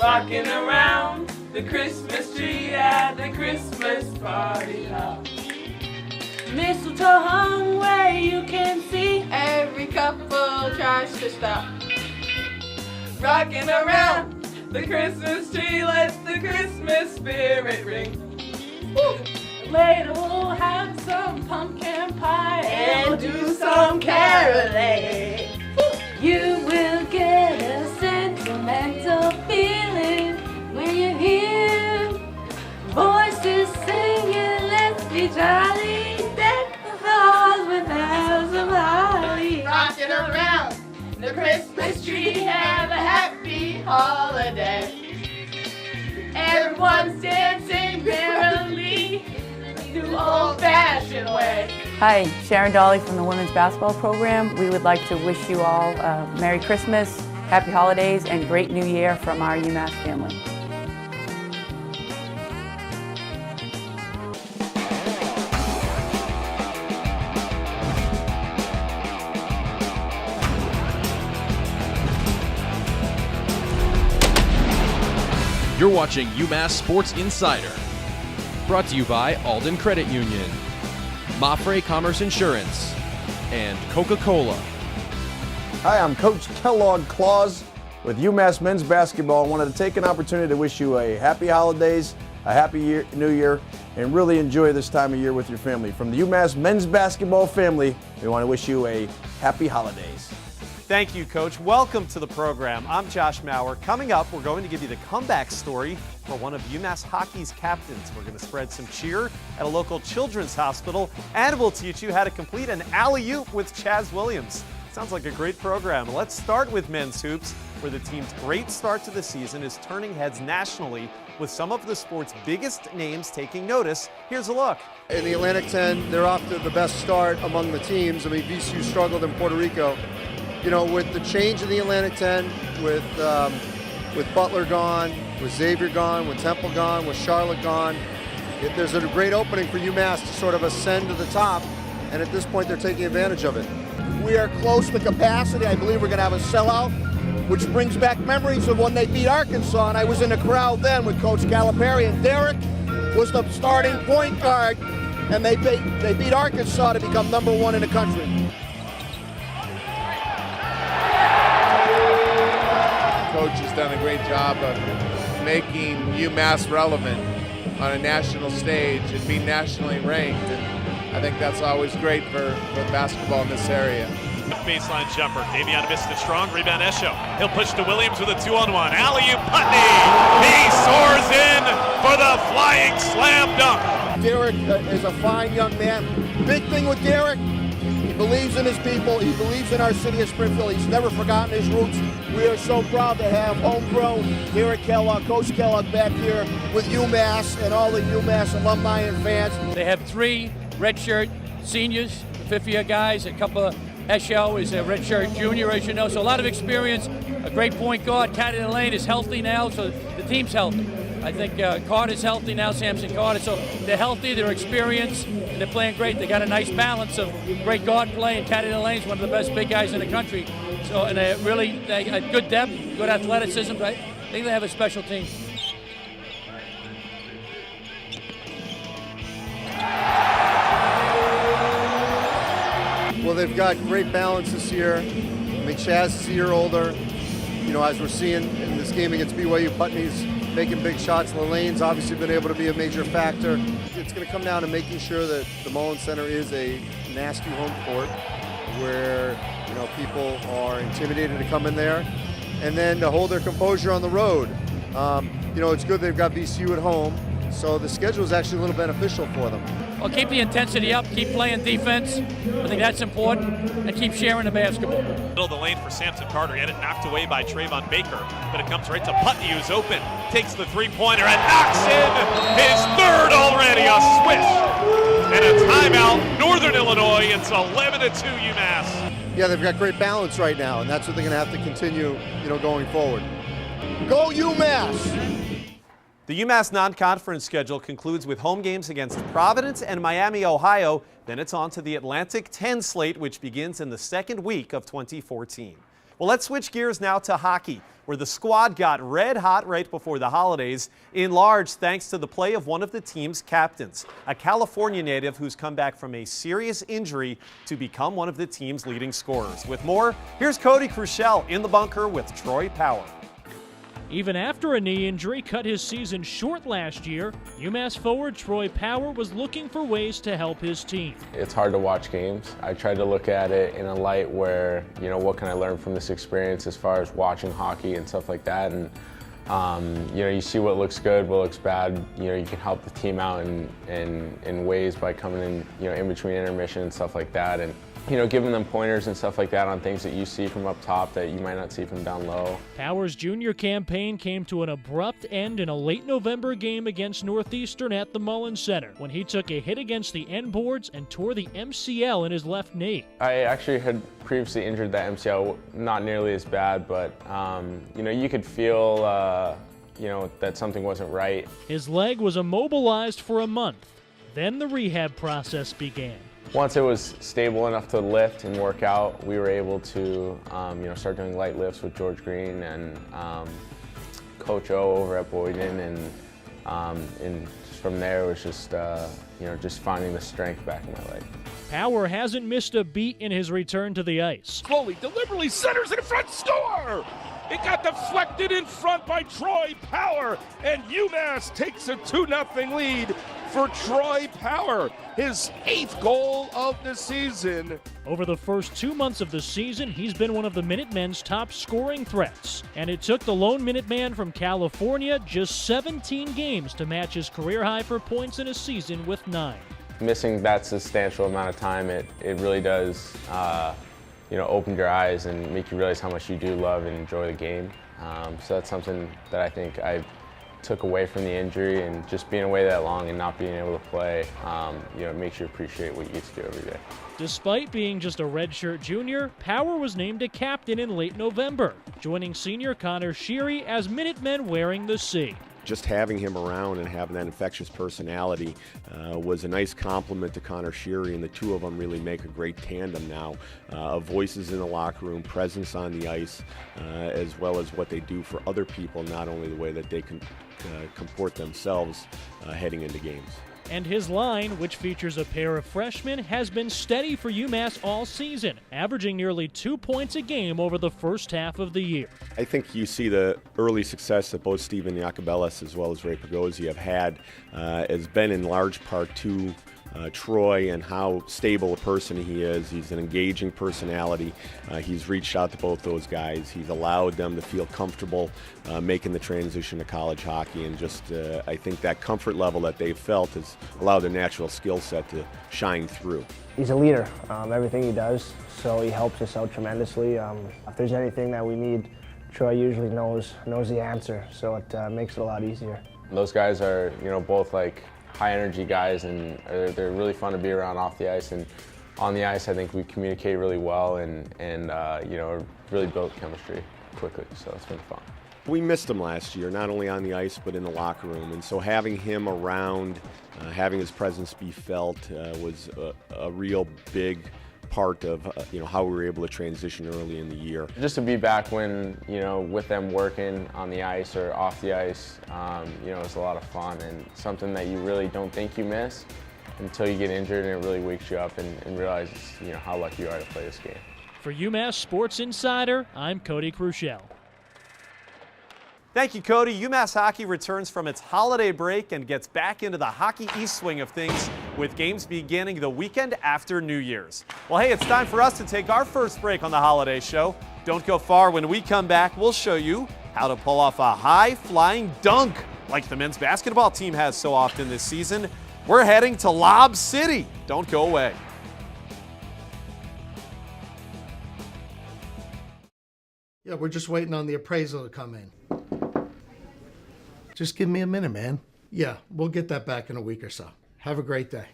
rocking around the Christmas tree at the Christmas party hop. Mistletoe hung where you can see, every couple tries to stop. Rocking around the Christmas tree, let the Christmas spirit ring. Woo! Later we'll have some pumpkin pie and do some caroling. You will get a sentimental feeling when you hear voices singing, let's be jolly, deck the halls with boughs of holly. Rocking around the Christmas tree, have a happy holiday. Everyone's dancing merrily the old-fashioned way. Hi, Sharon Dolly from the Women's Basketball Program. We would like to wish you all a Merry Christmas, Happy Holidays, and great New Year from our UMass family. You're watching UMass Sports Insider, brought to you by Alden Credit Union, Mafre Commerce Insurance, and Coca-Cola. Hi, I'm Coach Kellogg with UMass Men's Basketball. I wanted to take an opportunity to wish you a happy holidays, a happy New Year, and really enjoy this time of year with your family. From the UMass Men's Basketball family, we want to wish you a happy holidays. Thank you, Coach. Welcome to the program. I'm Josh Maurer. Coming up, we're going to give you the comeback story for one of UMass hockey's captains. We're going to spread some cheer at a local children's hospital, and we'll teach you how to complete an alley-oop with Chaz Williams. Sounds like a great program. Let's start with men's hoops, where the team's great start to the season is turning heads nationally with some of the sport's biggest names taking notice. Here's a look. In the Atlantic 10, they're off to the best start among the teams. I mean, VCU struggled in Puerto Rico. You know, with the change in the Atlantic 10, with Butler gone, with Xavier gone, with Temple gone, with Charlotte gone, there's a great opening for UMass to sort of ascend to the top, and at this point they're taking advantage of it. We are close to capacity. I believe we're going to have a sellout, which brings back memories of when they beat Arkansas, and I was in the crowd then with Coach Calipari, and Derek was the starting point guard, and they beat Arkansas to become #1 in the country. Coach has done a great job of making UMass relevant on a national stage and being nationally ranked, and I think that's always great for basketball in this area. Baseline jumper, Davion missed it strong, rebound Esho. He'll push to Williams with a 2-on-1. Alley-oop Putney, he soars in for the flying slam dunk. Derek is a fine young man. Big thing with Derek, he believes in his people, he believes in our city of Springfield, he's never forgotten his roots. We are so proud to have homegrown Derek Kellogg, Coach Kellogg back here with UMass and all the UMass alumni and fans. They have 3 redshirt seniors, fifth-year guys, a couple of Esho is a redshirt junior, as you know, so a lot of experience, a great point guard. Caddy Lane is healthy now, so the team's healthy. I think Carter's healthy now, Samson Carter, so they're healthy, they're experienced, and they're playing great. They got a nice balance of great guard play, and Caddy Lane's one of the best big guys in the country. So, and they got good depth, good athleticism. I think they have a special team. Well, they've got great balance this year. I mean, Chaz is a year older. You know, as we're seeing in this game against BYU, Putney's making big shots. Lalane's obviously been able to be a major factor. It's going to come down to making sure that the Mullins Center is a nasty home court where, you know, people are intimidated to come in there, and then to hold their composure on the road. You know, it's good they've got VCU at home, so the schedule is actually a little beneficial for them. Well, keep the intensity up, keep playing defense. I think that's important, and keep sharing the basketball. Middle of the lane for Samson Carter. He had it knocked away by Trayvon Baker, but it comes right to Putney, who's open. Takes the three-pointer and knocks in his third already, a swish. And a timeout, Northern Illinois. It's 11-2 UMass. Yeah, they've got great balance right now, and that's what they're going to have to continue, you know, going forward. Go UMass! The UMass non-conference schedule concludes with home games against Providence and Miami, Ohio. Then it's on to the Atlantic 10 slate, which begins in the second week of 2014. Well, Well, let's switch gears now to hockey, where the squad got red hot right before the holidays, in large thanks to the play of one of the team's captains, a California native who's come back from a serious injury to become one of the team's leading scorers. With more, here's Cody Crushell in the bunker with Troy Power. Even after a knee injury cut his season short last year, UMass forward Troy Power was looking for ways to help his team. It's hard to watch games. I tried to look at it in a light where, what can I learn from this experience as far as watching hockey and stuff like that. And, you see what looks good, what looks bad. You can help the team out in ways by coming in between intermission and stuff like that. And, giving them pointers and stuff like that on things that you see from up top that you might not see from down low. Power's junior campaign came to an abrupt end in a late November game against Northeastern at the Mullins Center when he took a hit against the end boards and tore the MCL in his left knee. I actually had previously injured that MCL, not nearly as bad, but you could feel that something wasn't right. His leg was immobilized for a month. Then the rehab process began. Once it was stable enough to lift and work out, we were able to start doing light lifts with George Green and Coach O over at Boyden, and from there it was just finding the strength back in my leg. Power hasn't missed a beat in his return to the ice. Slowly, deliberately centers in front, score! It got deflected in front by Troy Power, and UMass takes a 2-0 lead for Troy Power, his 8th goal of the season. Over the first 2 months of the season, he's been one of the Minutemen's top scoring threats, and it took the lone Minuteman from California just 17 games to match his career high for points in a season with 9. Missing that substantial amount of time, it really does open your eyes and make you realize how much you do love and enjoy the game. So that's something that I think I took away from the injury, and just being away that long and not being able to play, it makes you appreciate what you get to do every day. Despite being just a redshirt junior, Power was named a captain in late November, joining senior Connor Sheary as Minutemen wearing the C. Just having him around and having that infectious personality was a nice compliment to Connor Sheary, and the two of them really make a great tandem now of voices in the locker room, presence on the ice, as well as what they do for other people, not only the way that they can comport themselves heading into games. And his line, which features a pair of freshmen, has been steady for UMass all season, averaging nearly 2 points a game over the first half of the year. I think you see the early success that both Steven Yacobelis as well as Ray Pagozzi have had has been in large part to Troy and how stable a person he is. He's an engaging personality. He's reached out to both those guys. He's allowed them to feel comfortable making the transition to college hockey, and just I think that comfort level that they've felt has allowed their natural skill set to shine through. He's a leader, everything he does, so he helps us out tremendously. If there's anything that we need, Troy usually knows the answer, so it makes it a lot easier. Those guys are, both like high energy guys, and they're really fun to be around off the ice, and on the ice I think we communicate really well and really built chemistry quickly, so it's been fun. We missed him last year, not only on the ice but in the locker room, and so having him around, having his presence be felt was a real big part of how we were able to transition early in the year. Just to be back when, with them working on the ice or off the ice, it's a lot of fun and something that you really don't think you miss until you get injured, and it really wakes you up and realizes, how lucky you are to play this game. For UMass Sports Insider, I'm Cody Crushell. Thank you, Cody. UMass hockey returns from its holiday break and gets back into the Hockey East swing of things with games beginning the weekend after New Year's. Well, hey, it's time for us to take our first break on the holiday show. Don't go far. When we come back, we'll show you how to pull off a high-flying dunk like the men's basketball team has so often this season. We're heading to Lob City. Don't go away. Yeah, we're just waiting on the appraisal to come in. Just give me a minute, man. Yeah, we'll get that back in a week or so. Have a great day.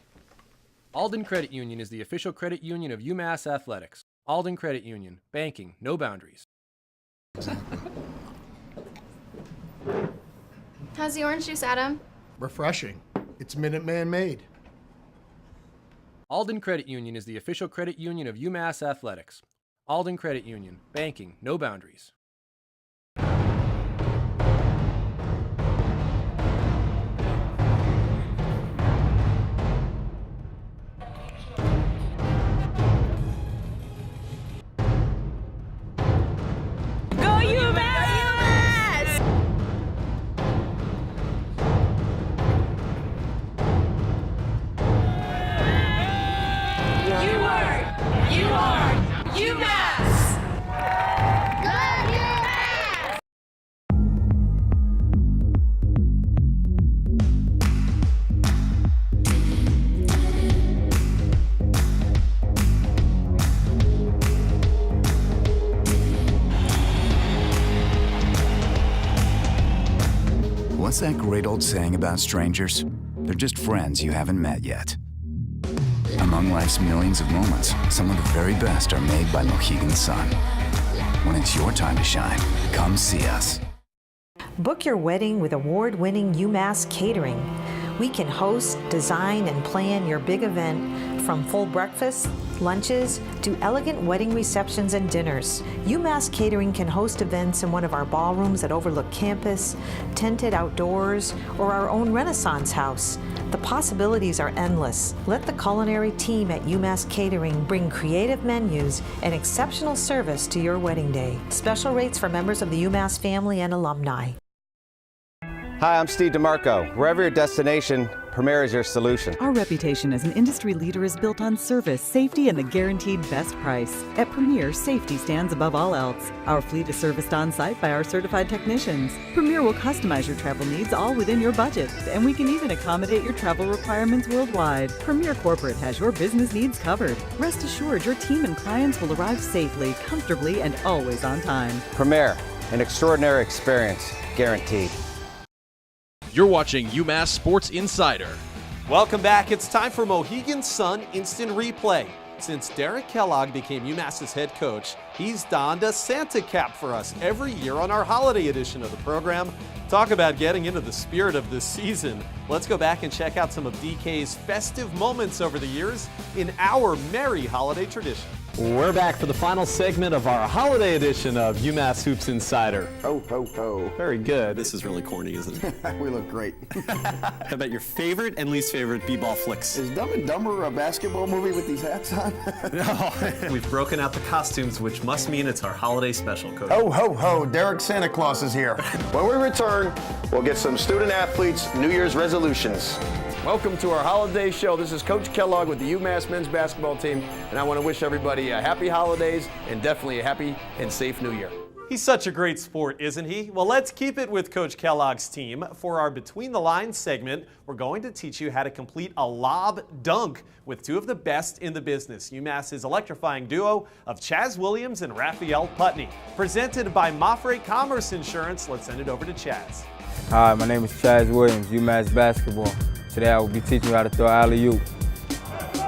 Alden Credit Union is the official credit union of UMass Athletics. Alden Credit Union. Banking, no boundaries. How's the orange juice, Adam? Refreshing. It's Minuteman made. Alden Credit Union is the official credit union of UMass Athletics. Alden Credit Union. Banking, no boundaries. UMass! What's that great old saying about strangers? They're just friends you haven't met yet. Among life's millions of moments, some of the very best are made by Mohegan Sun. When it's your time to shine, come see us. Book your wedding with award-winning UMass Catering. We can host, design, and plan your big event from full breakfasts, lunches, to elegant wedding receptions and dinners. UMass Catering can host events in one of our ballrooms that overlook campus, tented outdoors, or our own Renaissance house. The possibilities are endless. Let the culinary team at UMass Catering bring creative menus and exceptional service to your wedding day. Special rates for members of the UMass family and alumni. Hi, I'm Steve DeMarco. Wherever your destination, Premier is your solution. Our reputation as an industry leader is built on service, safety, and the guaranteed best price. At Premier, safety stands above all else. Our fleet is serviced on-site by our certified technicians. Premier will customize your travel needs all within your budget, and we can even accommodate your travel requirements worldwide. Premier Corporate has your business needs covered. Rest assured, your team and clients will arrive safely, comfortably, and always on time. Premier, an extraordinary experience, guaranteed. You're watching UMass Sports Insider. Welcome back. It's time for Mohegan Sun Instant Replay. Since Derek Kellogg became UMass's head coach, he's donned a Santa cap for us every year on our holiday edition of the program. Talk about getting into the spirit of this season. Let's go back and check out some of DK's festive moments over the years in our merry holiday tradition. We're back for the final segment of our holiday edition of UMass Hoops Insider. Ho, ho, ho. Very good. This is really corny, isn't it? We look great. How about your favorite and least favorite b-ball flicks? Is Dumb and Dumber a basketball movie with these hats on? No. We've broken out the costumes, which must mean it's our holiday special, Coach. Ho, ho, ho. Derek Santa Claus is here. When we return, we'll get some student athletes' New Year's resolutions. Welcome to our holiday show. This is Coach Kellogg with the UMass men's basketball team, and I want to wish everybody a happy holidays and definitely a happy and safe New Year. He's such a great sport, isn't he? Well, let's keep it with Coach Kellogg's team. For our Between the Lines segment, we're going to teach you how to complete a lob dunk with two of the best in the business, UMass's electrifying duo of Chaz Williams and Raphael Putney. Presented by Mafre Commerce Insurance, let's send it over to Chaz. Hi, my name is Chaz Williams, UMass basketball. Today I will be teaching you how to throw alley-oop.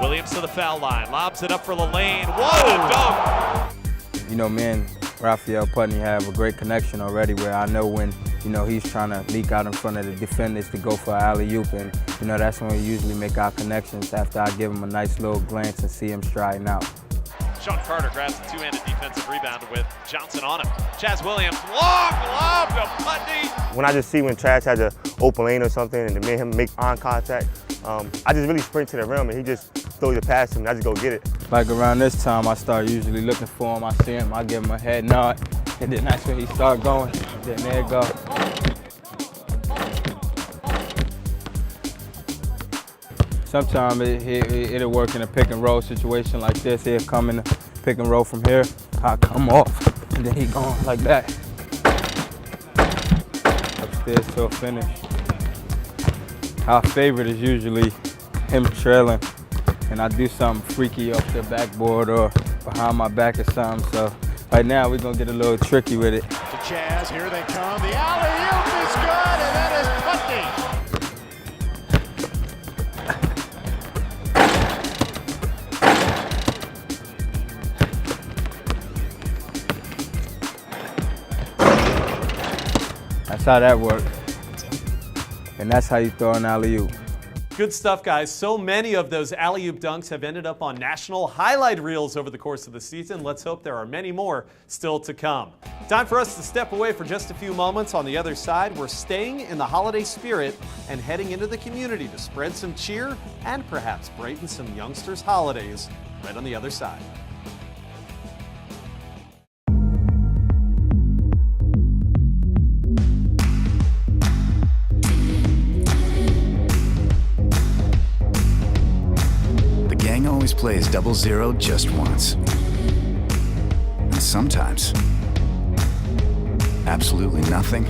Williams to the foul line, lobs it up for Lane. What a dunk! You know, me and Raphael Putney have a great connection already where I know when, he's trying to leak out in front of the defenders to go for alley-oop, and, that's when we usually make our connections after I give him a nice little glance and see him striding out. Sean Carter grabs the two-handed defensive rebound with Johnson on him. Chaz Williams, long lob to Putney. When I just see when Chaz has an open lane or something and to make him make eye contact, I just really sprint to the rim and he just throws it past him and I just go get it. Like around this time, I start usually looking for him. I see him, I give him a head nod, and then that's when he start going. Then there you go. Sometimes it'll work in a pick and roll situation like this. He'll come in the pick and roll from here. I'll come off, and then he going like that. Upstairs to a finish. Our favorite is usually him trailing, and I do something freaky off the backboard or behind my back or something. So right now we're gonna get a little tricky with it. To Chaz, here they come. The alley-oop is good, and that is Putney. That's how that works. And that's how you throw an alley-oop. Good stuff, guys. So many of those alley-oop dunks have ended up on national highlight reels over the course of the season. Let's hope there are many more still to come. Time for us to step away for just a few moments. On the other side, we're staying in the holiday spirit and heading into the community to spread some cheer and perhaps brighten some youngsters' holidays right on the other side. Always plays 00 just once. And sometimes, absolutely nothing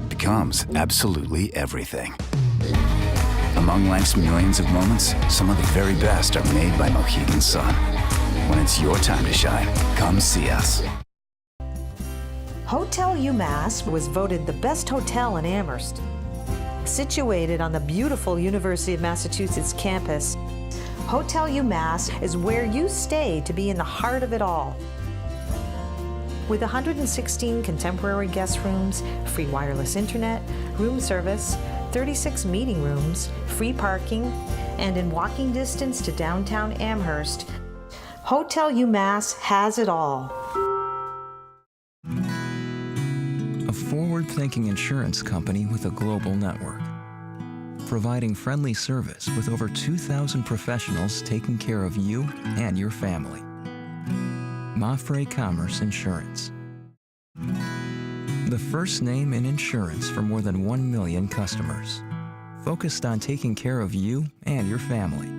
becomes absolutely everything. Among life's millions of moments, some of the very best are made by Mohegan Sun. When it's your time to shine, come see us. Hotel UMass was voted the best hotel in Amherst. Situated on the beautiful University of Massachusetts campus, Hotel UMass is where you stay to be in the heart of it all. With 116 contemporary guest rooms, free wireless internet, room service, 36 meeting rooms, free parking, and in walking distance to downtown Amherst, Hotel UMass has it all. A forward-thinking insurance company with a global network, providing friendly service with over 2,000 professionals taking care of you and your family. Mafre Commerce Insurance. The first name in insurance for more than 1 million customers. Focused on taking care of you and your family.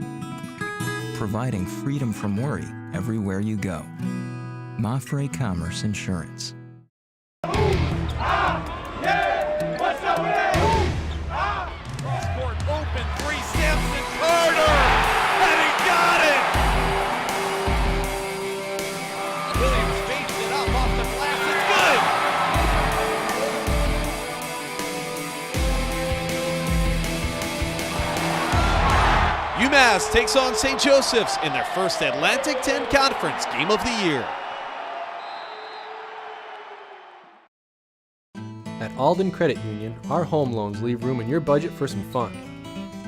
Providing freedom from worry everywhere you go. Mafre Commerce Insurance. UMass takes on St. Joseph's in their first Atlantic 10 Conference Game of the Year. At Alden Credit Union, our home loans leave room in your budget for some fun.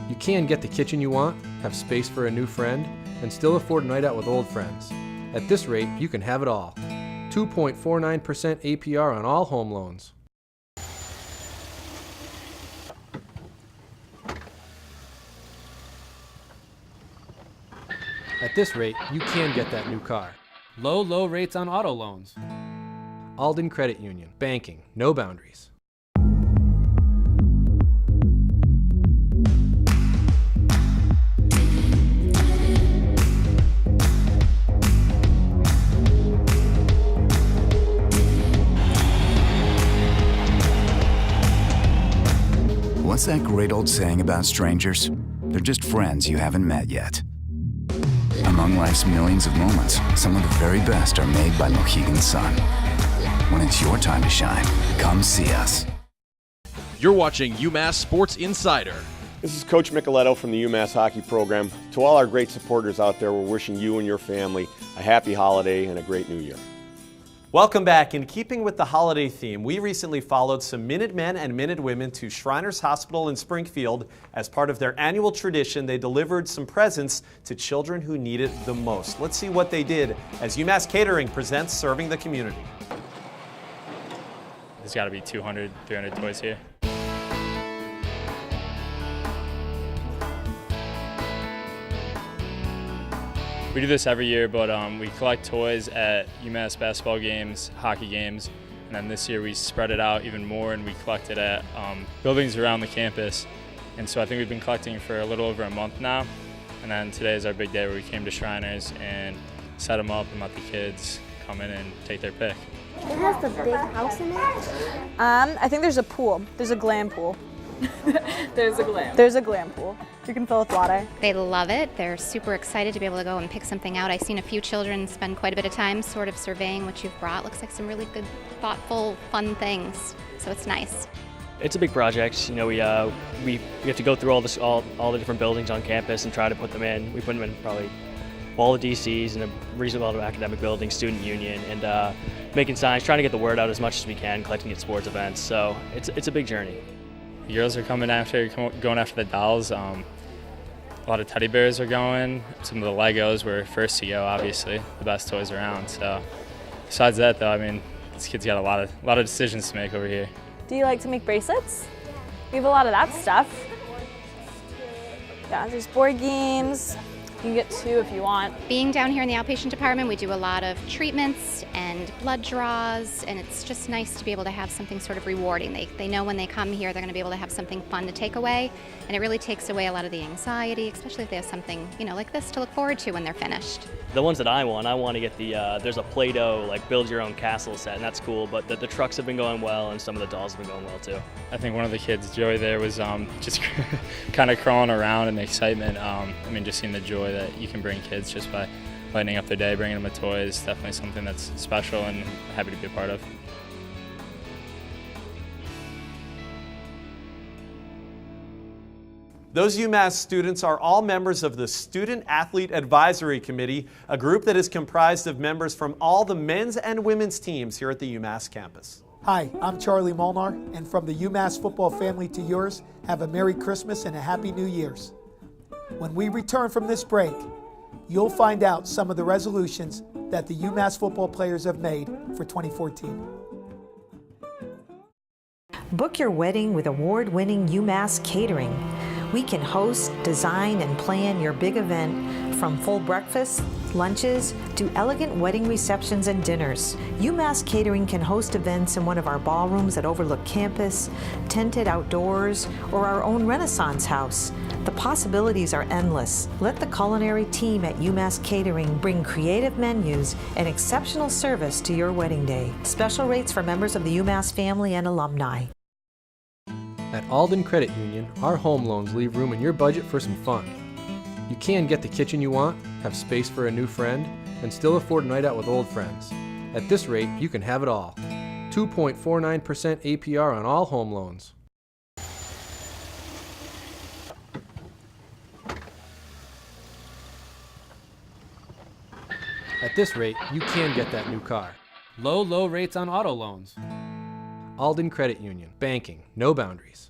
You can get the kitchen you want, have space for a new friend, and still afford a night out with old friends. At this rate, you can have it all. 2.49% APR on all home loans. At this rate, you can get that new car. Low rates on auto loans. Alden Credit Union. Banking, no boundaries. What's that great old saying about strangers? They're just friends you haven't met yet. Among life's millions of moments, some of the very best are made by Mohegan Sun. When it's your time to shine, come see us. You're watching UMass Sports Insider. This is Coach Micheletto from the UMass hockey program. To all our great supporters out there, we're wishing you and your family a happy holiday and a great new year. Welcome back. In keeping with the holiday theme, we recently followed some Minutemen and Minutewomen to Shriners Hospital in Springfield. As part of their annual tradition, they delivered some presents to children who need it the most. Let's see what they did as UMass Catering presents Serving the Community. There's got to be 200, 300 toys here. We do this every year, but we collect toys at UMass basketball games, hockey games, and then this year we spread it out even more and we collect it at buildings around the campus. And so I think we've been collecting for a little over a month now, and then today is our big day where we came to Shriners and set them up and let the kids come in and take their pick. It has the big house in it? I think there's a pool. There's a glam pool. There's a glam. There's a glam pool. You can fill with water. They love it. They're super excited to be able to go and pick something out. I've seen a few children spend quite a bit of time sort of surveying what you've brought. Looks like some really good, thoughtful, fun things. So it's nice. It's a big project. You know, we have to go through all the different buildings on campus and try to put them in. We put them in probably all the DCs and a reasonable amount of academic buildings, student union, and making signs, trying to get the word out as much as we can, collecting at sports events. So it's a big journey. The girls are going after the dolls. A lot of teddy bears are going. Some of the Legos were first to go, obviously, the best toys around. So besides that, though, I mean, these kids got a lot of decisions to make over here. Do you like to make bracelets? We have a lot of that stuff. Yeah, there's board games. You can get 2 if you want. Being down here in the outpatient department, we do a lot of treatments and blood draws, and it's just nice to be able to have something sort of rewarding. They know when they come here they're going to be able to have something fun to take away, and it really takes away a lot of the anxiety, especially if they have something, you know, like this to look forward to when they're finished. The ones that I want to get the, there's a Play-Doh, like build your own castle set, and that's cool, but the trucks have been going well, and some of the dolls have been going well too. I think one of the kids, Joey, there was just kind of crawling around in the excitement. I mean, just seeing the joy that you can bring kids just by lighting up their day, bringing them a toy is definitely something that's special and happy to be a part of. Those UMass students are all members of the Student-Athlete Advisory Committee, a group that is comprised of members from all the men's and women's teams here at the UMass campus. Hi, I'm Charlie Molnar, and from the UMass football family to yours, have a Merry Christmas and a Happy New Year's. When we return from this break, you'll find out some of the resolutions that the UMass football players have made for 2014. Book your wedding with award-winning UMass Catering. We can host, design, and plan your big event from full breakfasts, lunches, to elegant wedding receptions and dinners. UMass Catering can host events in one of our ballrooms that overlook campus, tented outdoors, or our own Renaissance house. The possibilities are endless. Let the culinary team at UMass Catering bring creative menus and exceptional service to your wedding day. Special rates for members of the UMass family and alumni. At Alden Credit Union, our home loans leave room in your budget for some fun. You can get the kitchen you want, have space for a new friend, and still afford a night out with old friends. At this rate, you can have it all. 2.49% APR on all home loans. At this rate, you can get that new car. Low rates on auto loans. Alden Credit Union. Banking, no boundaries.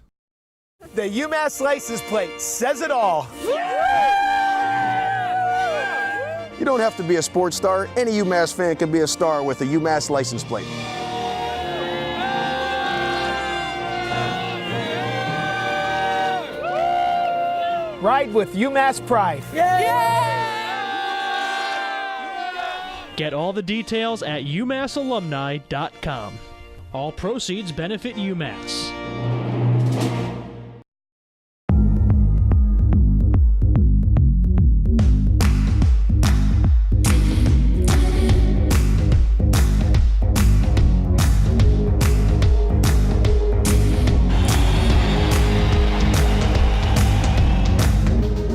The UMass license plate says it all. You don't have to be a sports star. Any UMass fan can be a star with a UMass license plate. Ride with UMass pride. Get all the details at UMassAlumni.com. All proceeds benefit UMass.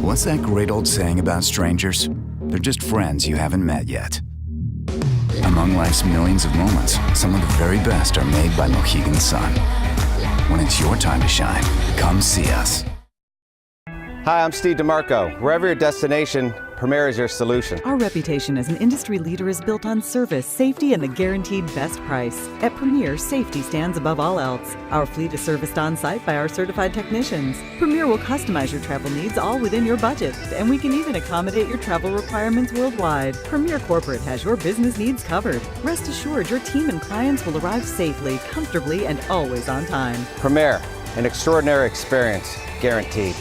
What's that great old saying about strangers? They're just friends you haven't met yet. Among life's millions of moments, some of the very best are made by Mohegan Sun. When it's your time to shine, come see us. Hi, I'm Steve DeMarco. Wherever your destination, Premier is your solution. Our reputation as an industry leader is built on service, safety, and the guaranteed best price. At Premier, safety stands above all else. Our fleet is serviced on-site by our certified technicians. Premier will customize your travel needs all within your budget, and we can even accommodate your travel requirements worldwide. Premier Corporate has your business needs covered. Rest assured, your team and clients will arrive safely, comfortably, and always on time. Premier, an extraordinary experience, guaranteed.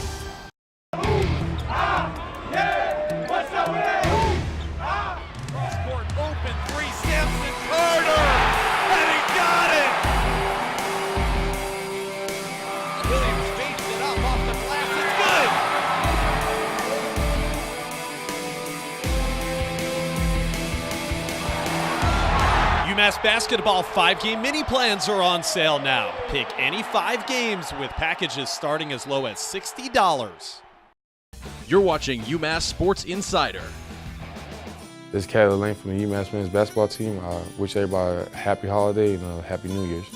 UMass Basketball 5-game mini plans are on sale now. Pick any 5 games with packages starting as low as $60. You're watching UMass Sports Insider. This is Caleb Lane from the UMass men's basketball team. I wish everybody a happy holiday and a happy New Year's.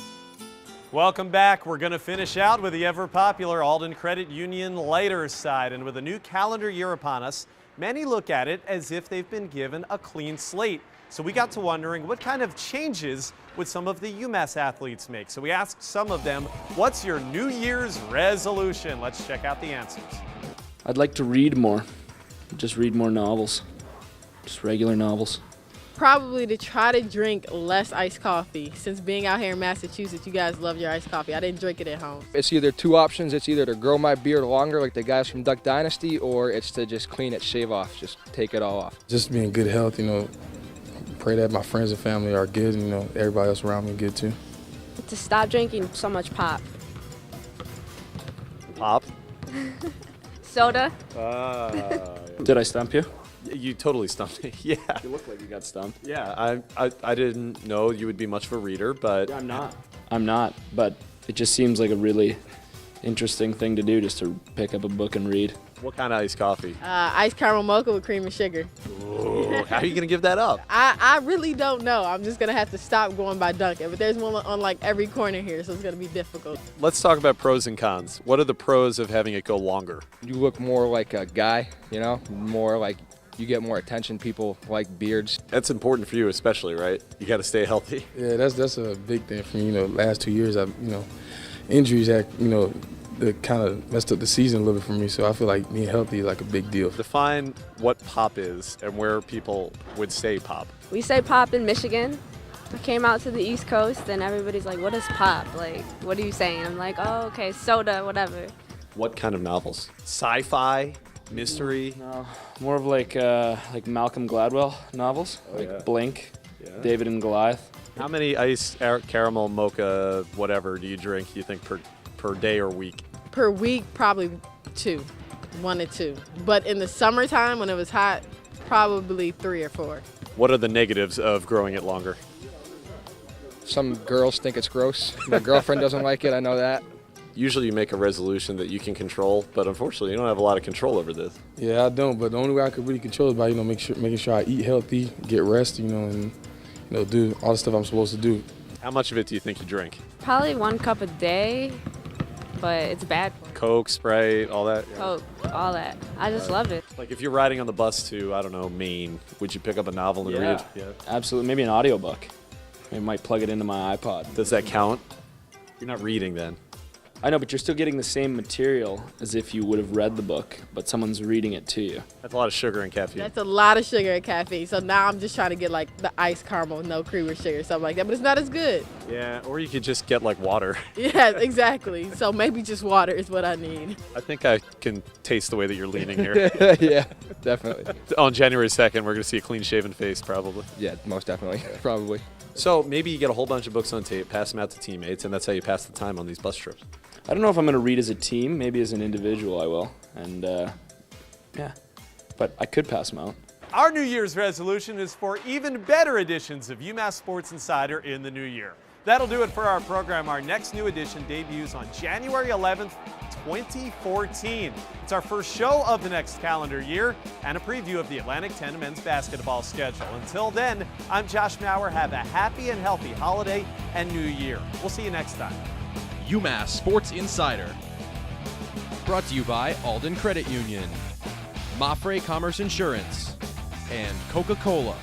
Welcome back. We're going to finish out with the ever-popular Alden Credit Union lighter side. And with a new calendar year upon us, many look at it as if they've been given a clean slate. So we got to wondering what kind of changes would some of the UMass athletes make. So we asked some of them, what's your New Year's resolution? Let's check out the answers. I'd like to read more. Just read more novels. Just regular novels. Probably to try to drink less iced coffee. Since being out here in Massachusetts, you guys love your iced coffee. I didn't drink it at home. It's either two options. It's either to grow my beard longer like the guys from Duck Dynasty, or it's to just clean it, shave off, just take it all off. Just be in good health, pray that my friends and family are good, and everybody else around me good too. To stop drinking so much pop. Pop? Soda. Did I stump you? You totally stumped me. Yeah. You look like you got stumped. Yeah, I didn't know you would be much of a reader, but... I'm not. I'm not, but it just seems like a really interesting thing to do, just to pick up a book and read. What kind of iced coffee? Iced caramel mocha with cream and sugar. Ooh, how are you going to give that up? I really don't know. I'm just going to have to stop going by Dunkin', but there's one on like every corner here, so it's going to be difficult. Let's talk about pros and cons. What are the pros of having it go longer? You look more like a guy, more like you get more attention. People like beards. That's important for you especially, right? You got to stay healthy. Yeah, that's a big thing for me. Last 2 years, injuries had, that kind of messed up the season a little bit for me, so I feel like being healthy is like a big deal. Define what pop is and where people would say pop. We say pop in Michigan. I came out to the East Coast and everybody's like, what is pop? Like, what are you saying? I'm like, oh, okay, soda, whatever. What kind of novels? Sci-fi? Mystery? No, more of like Malcolm Gladwell novels, Blink, David and Goliath. How many iced caramel mocha whatever do you drink, you think, per day or week? Per week, probably 1 to 2. But in the summertime, when it was hot, probably 3 or 4. What are the negatives of growing it longer? Some girls think it's gross. My girlfriend doesn't like it, I know that. Usually you make a resolution that you can control, but unfortunately you don't have a lot of control over this. Yeah, I don't, but the only way I could really control is by, making sure I eat healthy, get rest, and, do all the stuff I'm supposed to do. How much of it do you think you drink? Probably 1 cup a day, but it's bad. Coke, Sprite, all that? Coke, all that. I just love it. Like if you're riding on the bus to, I don't know, Maine, would you pick up a novel and read? Yeah, absolutely. Maybe an audiobook. I might plug it into my iPod. Does that count? You're not reading then. I know, but you're still getting the same material as if you would have read the book, but someone's reading it to you. That's a lot of sugar and caffeine. That's a lot of sugar and caffeine. So now I'm just trying to get like the iced caramel, no cream or sugar, something like that. But it's not as good. Yeah, or you could just get like water. Yeah, exactly. So maybe just water is what I need. I think I can taste the way that you're leaning here. Yeah, definitely. On January 2nd, we're going to see a clean-shaven face probably. Yeah, most definitely, probably. So maybe you get a whole bunch of books on tape, pass them out to teammates, and that's how you pass the time on these bus trips. I don't know if I'm going to read as a team. Maybe as an individual I will. And, yeah. But I could pass them out. Our New Year's resolution is for even better editions of UMass Sports Insider in the new year. That'll do it for our program. Our next new edition debuts on January 11th, 2014. It's our first show of the next calendar year and a preview of the Atlantic 10 men's basketball schedule. Until then, I'm Josh Maurer. Have a happy and healthy holiday and new year. We'll see you next time. UMass Sports Insider. Brought to you by Alden Credit Union, Mafre Commerce Insurance, and Coca-Cola.